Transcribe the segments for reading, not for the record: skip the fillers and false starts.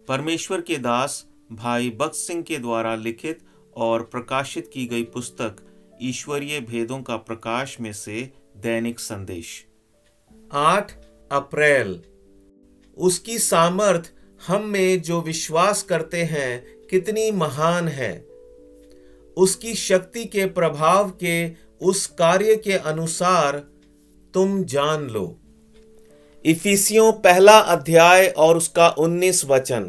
परमेश्वर के दास भाई बख्श सिंह के द्वारा लिखित और प्रकाशित की गई पुस्तक ईश्वरीय भेदों का प्रकाश में से दैनिक संदेश। 8 अप्रैल। उसकी सामर्थ हम में जो विश्वास करते हैं कितनी महान है। उसकी शक्ति के प्रभाव के उस कार्य के अनुसार तुम जान लो। इफिसियों 1 अध्याय और उसका 19 वचन।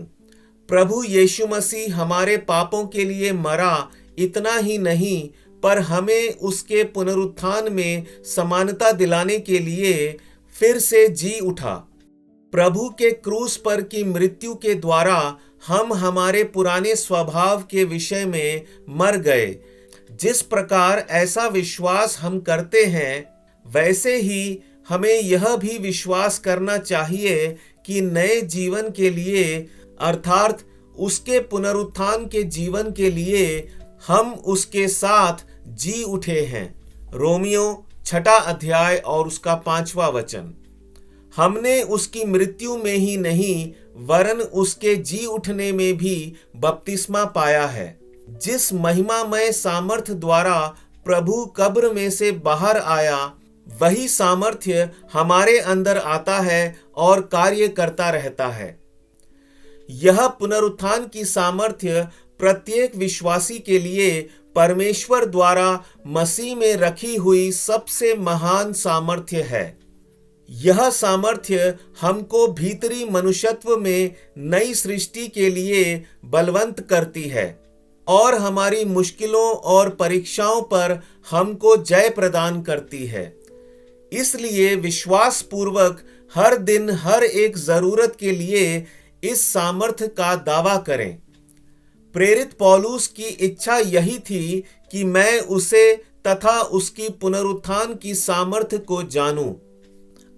प्रभु यीशु मसीह हमारे पापों के लिए मरा, इतना ही नहीं पर हमें उसके पुनरुत्थान में समानता दिलाने के लिए फिर से जी उठा। प्रभु के क्रूस पर की मृत्यु के द्वारा हम हमारे पुराने स्वभाव के विषय में मर गए। जिस प्रकार ऐसा विश्वास हम करते हैं, वैसे ही हमें यह भी विश्वास करना चाहिए कि नए जीवन के लिए अर्थात उसके पुनरुत्थान के जीवन के लिए हम उसके साथ जी उठे हैं। रोमियो 6 अध्याय और उसका 5वां वचन। हमने उसकी मृत्यु में ही नहीं वरन उसके जी उठने में भी बपतिस्मा पाया है। जिस महिमामय सामर्थ्य द्वारा प्रभु कब्र में से बाहर आया, वही सामर्थ्य हमारे अंदर आता है और कार्य करता रहता है। यह पुनरुत्थान की सामर्थ्य प्रत्येक विश्वासी के लिए परमेश्वर द्वारा मसीह में रखी हुई सबसे महान सामर्थ्य है। यह सामर्थ्य हमको भीतरी मनुष्यत्व में नई सृष्टि के लिए बलवंत करती है और हमारी मुश्किलों और परीक्षाओं पर हमको जय प्रदान करती है। इसलिए विश्वास पूर्वक हर दिन हर एक जरूरत के लिए इस सामर्थ्य का दावा करें। प्रेरित पौलुस की इच्छा यही थी कि मैं उसे तथा उसकी पुनरुत्थान की सामर्थ्य को जानूं।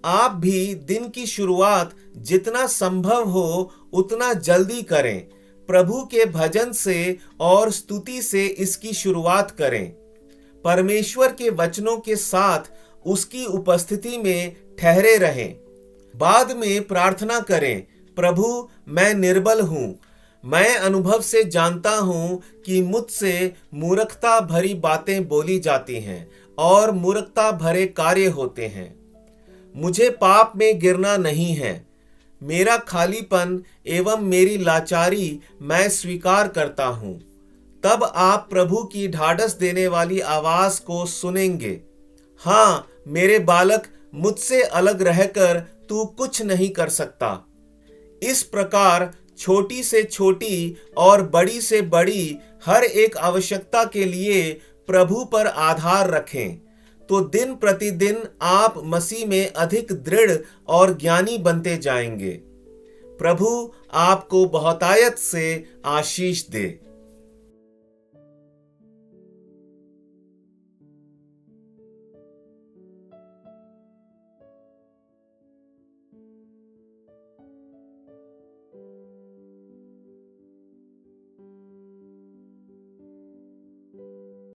आप भी दिन की शुरुआत जितना संभव हो उतना जल्दी करें। प्रभु के भजन से और स्तुति से इसकी शुरुआत करें। परमेश्वर के वचनों के साथ उसकी उपस्थिति में ठहरे रहें। बाद में प्रार्थना करें, प्रभु मैं निर्बल हूं। मैं अनुभव से जानता हूं कि मुझसे मूर्खता भरी बातें बोली जाती हैं और मूर्खता भरे कार्य होते हैं। मुझे पाप में गिरना नहीं है। मेरा खालीपन एवं मेरी लाचारी मैं स्वीकार करता हूं। तब आप प्रभु की ढाढ़स देने वाली आवाज को सुनेंगे। हाँ मेरे बालक, मुझसे अलग रहकर तू कुछ नहीं कर सकता। इस प्रकार छोटी से छोटी और बड़ी से बड़ी हर एक आवश्यकता के लिए प्रभु पर आधार रखें, तो दिन प्रतिदिन आप मसीह में अधिक दृढ़ और ज्ञानी बनते जाएंगे। प्रभु आपको बहुतायत से आशीष दे।